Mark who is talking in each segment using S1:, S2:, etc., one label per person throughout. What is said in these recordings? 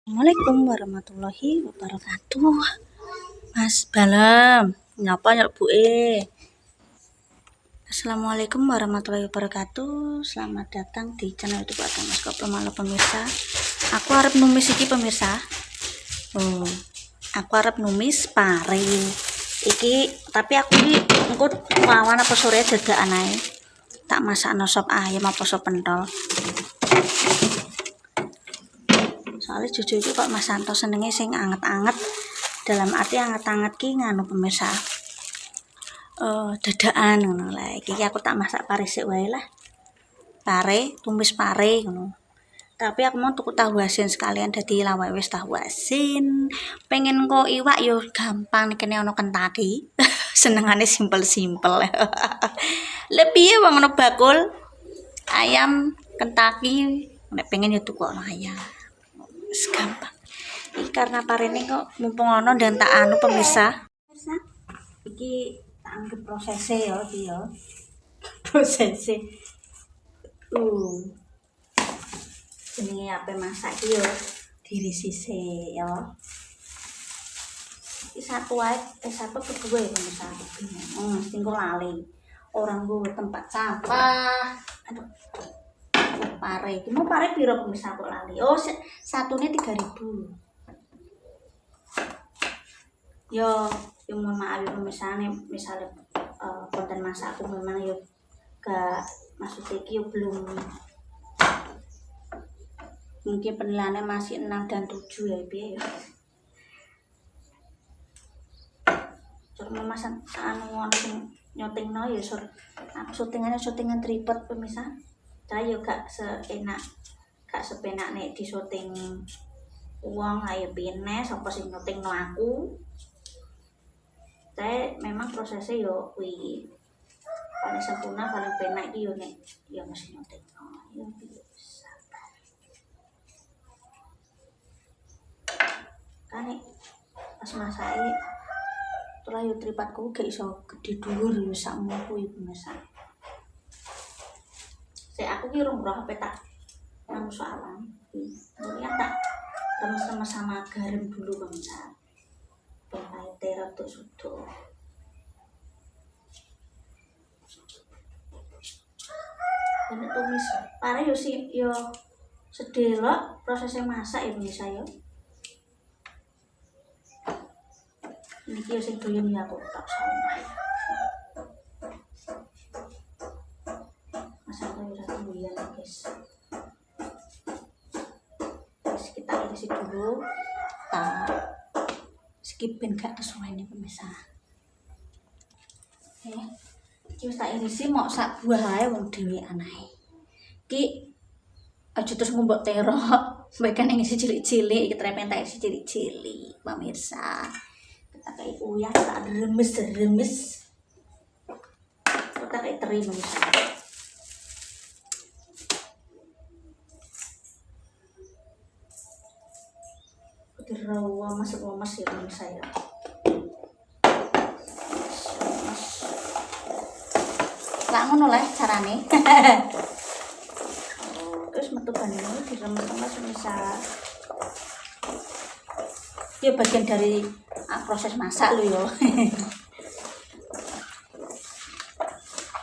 S1: Assalamualaikum warahmatullahi wabarakatuh. Mas Balam, ngapa nyelbuke? Assalamualaikum warahmatullahi wabarakatuh. Selamat datang di channel YouTube Agama Koplo Malah pemirsa. Aku arep numis iki pemirsa. Aku arep numis pare. Iki tapi aku iki engko lawan apa sore dadakan ae. Tak masakno sop ayam apa sop pentol. Soalnya jujur kok Mas Santo senengnya sing anget-anget, dalam arti anget-anget ki nganu pemirsa dadaan ngono lah. Iki aku tak masak pare sik wae lah, pare tumis pare ngono. Tapi aku mau tuku tahu asin sekalian dadi lawak wis tahu asin. Pengen kok iwak yo gampang kene ono kentaki. Senengane simpel-simpel. Lah piye wong ono bakul ayam kentaki nek pengen yo tuku ayam. Gampang. Ini karena parene kok mumpung ono dan tak anu pemirsa. Iki tak anggap prosesnya ya iki ya. Prosesnya. Jenenge ape masak iki ya dirisi sik ya. Iki satu ae satu kedua ya pemirsa. Mesti kok lali. Orang gue tempat sampah. Aduh. Pare, iki mau pare piro pemirsa kok lali. Oh, satunya 3.000. Yo mohon maaf ya pemirsa nih, misalnya konten masakku memang yo gak maksudnya iki belum, mungkin penilaiannya masih 6 dan 7 ya piye ya. Cuma mas anu nyotingno ya aku syutingan tripod pemirsa. Saya yo gak sepenak nek di syuting uang ayo pine sapa sing nyotingno aku. Saya memang prosesnya yo kuwi paling sempurna paling penak iki yo nek yo mesti nyotingno yo bisa. Kan pas masake ora yo tripodku gak iso gede dhuwur yo sakmu kuwi pemirsa. Saya aku ki rong roh HP tak nang soalan. Kemudian tak remes-remes sama garam dulu pemirsa. Pahite rada sudo. Ini tumis pare yo sedelok prosesnya masak ya pemirsa yo. Niki yo sing doyan ya aku tak sama. Guys, kita isi dulu, tak skipin gak sesuai nih pemirsa. Kita tak irisi mau sak buah ae wong dhewean ae. Ki aja terus ngumbok terok, bahkan yang isi cilik-cilik, kita remen tak isi cilik-cilik pemirsa. Kita kayak uyah, tak remes-remes. Kita kayak teri pemirsa. Rawa masuk lemas ya pemirsa ya. Lah ngono lah carane. Terus metu banyu diremes-remes pemirsa. Ya bagian dari proses masak lho yo.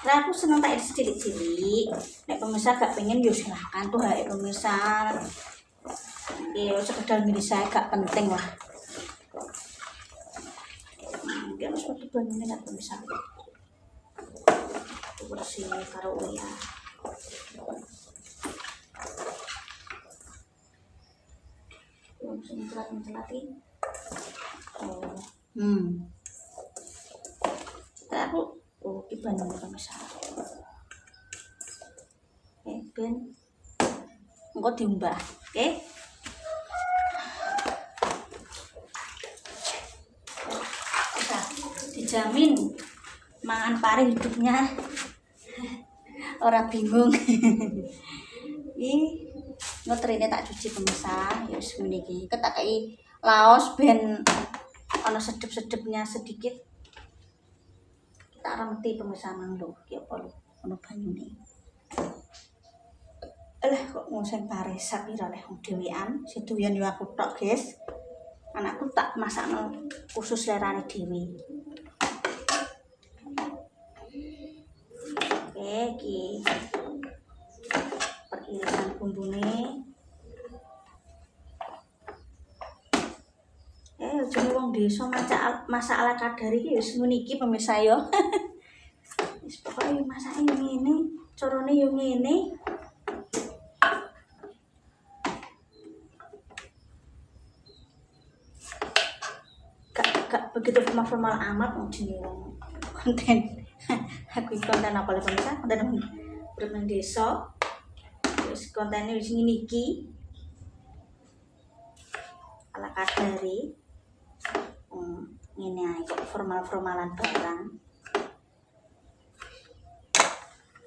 S1: Lah aku seneng tak cilik-cilik. Nek pemirsa gak pengen yo silahkan tuh hae pemirsa. Ya sekedar milih saya gak penting lah. Dia harus pakai bahan ini gak bisa. Bersih karo uya. Langsung mencelat-mencelatin. Kita aku di bahan ini pemirsa. Ben engko diumbah, oke? Dijamin mangan pare hidupnya orang bingung. Ih, ngotrine tak cuci pemirsa, ya wis ngene iki. Ketak kei laos ben ana sedep-sedepnya sedikit. Tak remeti pemirsa mang lho, ki apa lho ono banyune. Alah kok ngoseng pare sapira leh wong dhewean, sing doyan yo aku tok, guys. Anakku tak masakno khusus lerane dhewe. Oke, iki peririsan bumbune. Jenenge wong desa masak ala kadar iki wis ngene iki pemirsa yo. Wis pokoke masake yo ngene, carane yo ngene. Gak begitu formal amat wong jenenge wong konten. Aku konten apa lho pemirsa? Konten bermain desa. Wis kontene wis ngene iki. Ala kadari. Ngene ae kok formal-formalan barang.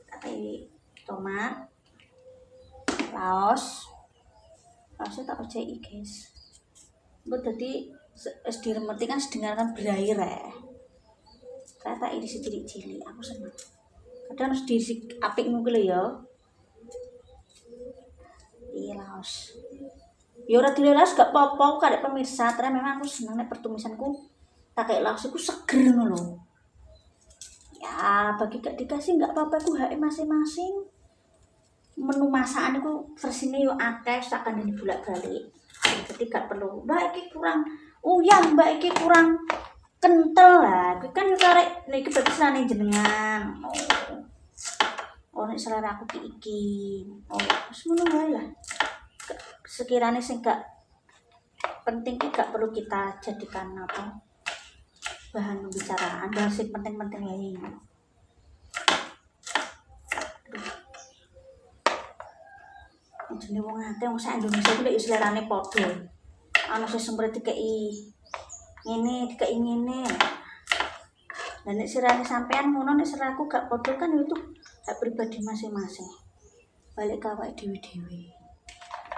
S1: Tapi tomat, laos tak percaya guys. Mbok dadi es diremeti kan sedengarkan berair ya. Ternyata ini cilik-cilik, aku seneng. Kadang harus diisi apik ngono lho ya. Iya laos. Ya ora dilelas gak apa-apa karek pemirsa, ternyata memang aku seneng nek pertumisanku tak kayak laos iku seger ngono lho. Ya, bagi gak dikasih gak apa-apa ku hak masing-masing. Menu masakan itu versinya yo akeh tak kandani bolak-balik. Jadi gak perlu, mbak iki kurang uyang, mbak iki kurang kental lah. Kuwi kan yo karek niki pesenane jenengan. Oh nek selera aku iki. Oh, wis ngono wae lah. Sekiranya sing gak penting iki gak perlu kita jadikan apa? Bahan pembicaraan, bahas sing penting-penting wae. Jenenge wong akeh wong sak Indonesia iki lek selerane padha. Ana sing semprot dikeki ngene, dikeki ngene. Lah nek sirane sampean ngono nek siraku gak padha kan itu hak pribadi masing-masing. Balik ke awake dhewe-dhewe.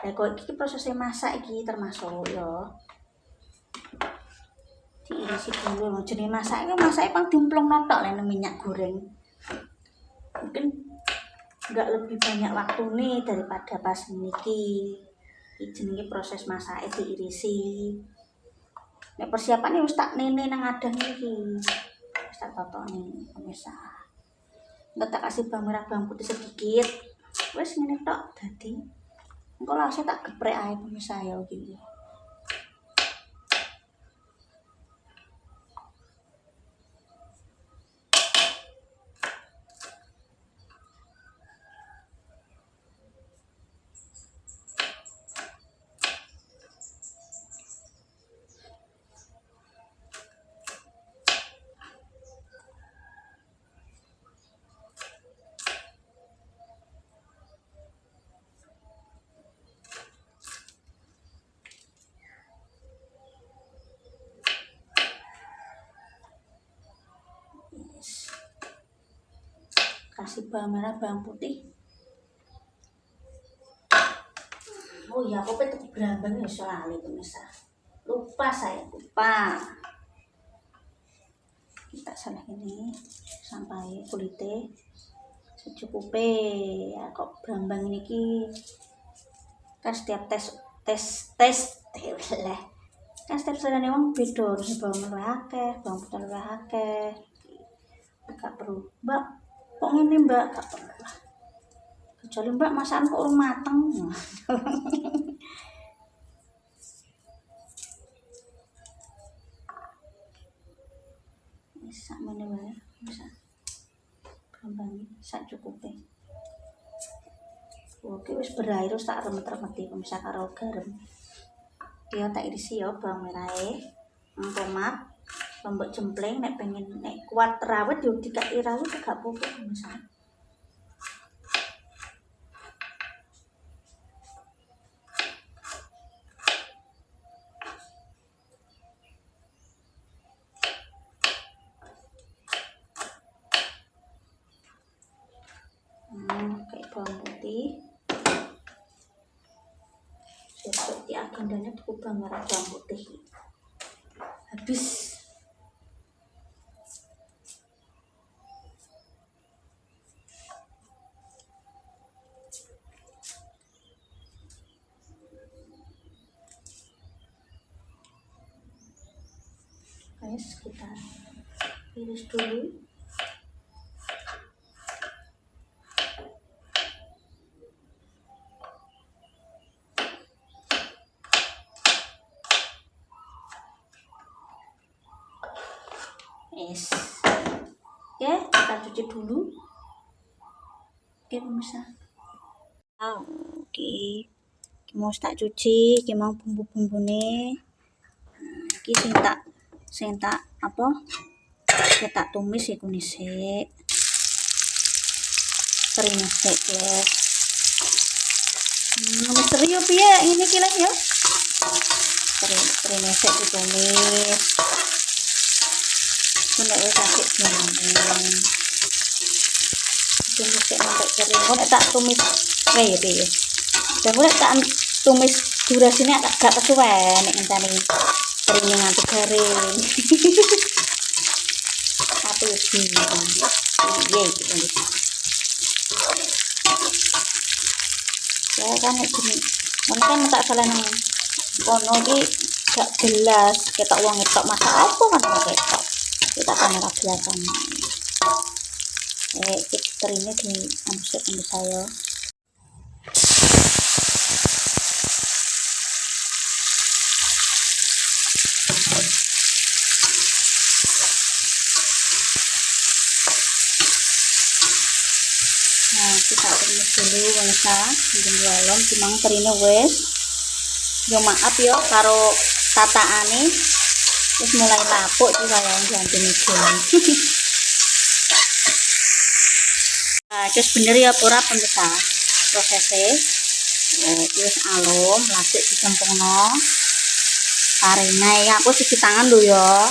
S1: Lah kok iki prosesnya masak iki termasuk ya. Diisi dulu jenenge masak iki masake pang dimplungno tok lek minyak goreng. Mungkin enggak lebih banyak waktu nih daripada pas niki. Iki jenenge proses masake diirisi. Nek persiapane wis tak nene nang adah iki. Wis tak totoni pemirsa. Enggak tak kasih bawang merah bawang putih sedikit. Wis ngene tok dadi. Engko langsung tak geprek ae pemirsa ya iki. Kasih bawang merah bawang putih. Oh iya, aku tuh berambang ya soalnya pemirsa. Lupa saya, lupa. Kita salah ini sampai kulitnya secukupnya. Ya kok berambang ini ki kan setiap tes lah. Kan setiap selane wong beda, harus bawang merah akeh, bawang putih luwih akeh. Gak perlu, Mbak. Kok ngene, Mbak? Gak perlu lah. Kecuali Mbak masakan kok urung mateng. Bisa mana wae, bisa. Berambang sak cukupnya. Oke, wis berair wis tak remet-remeti pemirsa karo garam. Ya tak irisi ya bawang merahe, tomat, lombok jempleng nek pengen nek kuat rawit yo dikaki rawit gak apa-apa pemirsa. Kayak bawang putih. Seperti agendanya tuku bawang merah bawang putih. Habis. Wes, kita iris dulu. Yes. Oke, kita cuci dulu. Oke, pemirsa. Oke. Mau tak cuci, iki mau bumbu-bumbune. Iki sing tak apa? Kita tumis iku nisik. Kering nisik, guys. Misteri yo piye ini kilas yo? Kering nisik ditumis. Nek wis asik dimakan. Tumis sampai kering. Kok tak tumis ya piye? Dan mulai tak tumis durasinya agak kesuwen nek ngenteni kering nganti garing. Tapi piye iki. Ya kan gini. Kan tak salah nang kono iki gak jelas ketok wong etok masak apa kan ketok. Kita akan rapikan. Ini di amsek ini saya. Nah, kita tumis dulu pemirsa, jenggolan timang terine wis. Yo maaf yo karo tataane wis mulai lapuk iki kaya ganti iki. Nah, wis bener ya ora pemirsa prosesnya. Wis alum, lagi dicempungno. Karena ya aku cuci tangan dulu ya.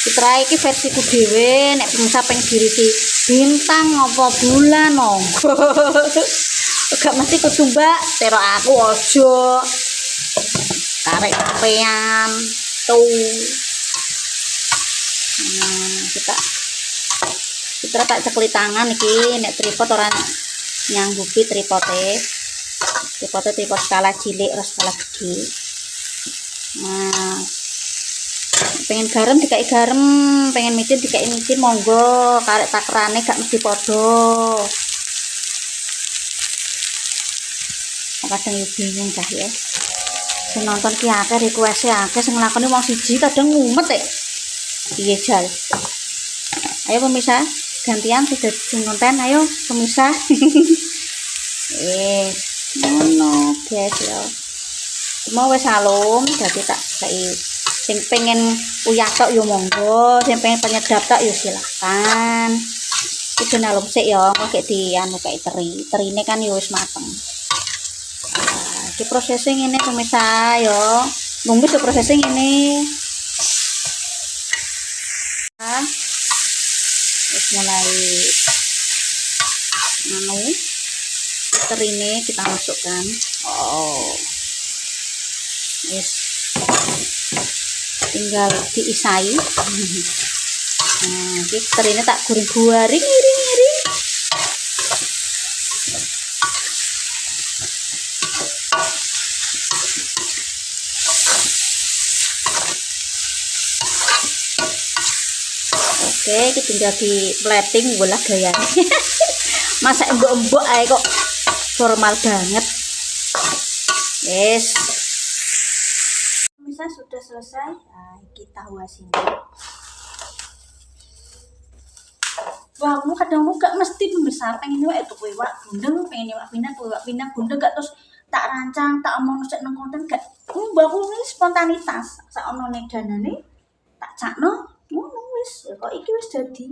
S1: Citra iki versiku dhewe nek pemirsa pengen dirisi bintang apa bulan gak mesti kudu mbak tero aku ojo karek sampean tuh. Kita tak cekli tangan iki nek tripod ora nyanggupi tripod skala cilik atau skala gede. Nah, pengen garam dikai garam, pengen micin dikai micin, monggo. Karek takrane gak mesti podo. Kadang yo bingung cah ya. Sing nonton ki akeh request akeh sing nglakoni wong siji kadang ngumet piye jal. Ayo pemirsa, gantian sudah sing konten ayo pemirsa. Ngono guys ya. Mau wis alum dadi tak kei sing pengen uyah tok yo monggo, sing pengen penyedap tok yo silakan. Iki alum sik ya, engko gek dianu kae terine kan yo wis mateng. Nah, iki prosesing ngene pemirsa yo. Numis yo prosesing ngene. Wis mulai terine kita masukkan. Yes, tinggal diisai. Nah, terine tak goreng-goreng iring-iring. Oke, kita tinggal di plating bola gayane. Masak embok-embok ae kok formal banget. Yes. Bisa sudah selesai. Nah, kita huasin. Wah, kamu kadang gak mesti pemirsa pengen wae tuku iwak gundeng, pengen iwak pinang gundeng gak terus tak rancang, tak omong sik nang konten gak. Mbakku ini spontanitas. Sak onone danane tak cakno, ngono wis. Kok iki wis dadi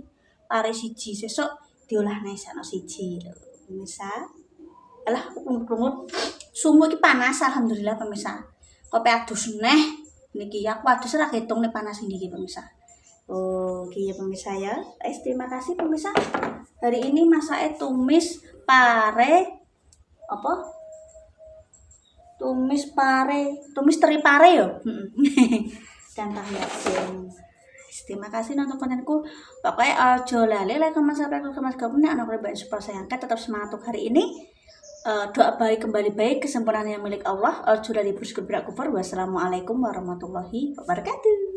S1: pare siji, sesuk diolah nang sakno siji lho, pemirsa. Alah, kumut-kumut. Sumu iki panas alhamdulillah pemirsa. Kopi adus neh niki aku adus ora ketung nih panas niki pemirsa. Oke ya pemirsa ya. Terima kasih pemirsa. Hari ini masaknya tumis pare apa? Tumis teri pare yo. Dan tahu yasin. Terima kasih nonton kontenku. Pokoknya ojo lali like, comment, subscribe, komen, anak-anak super sayangkan tetap semangat untuk hari ini. Doa baik kembali baik, kesempurnaan yang milik Allah. Jurali bersyukur berakufur. Wassalamualaikum warahmatullahi wabarakatuh.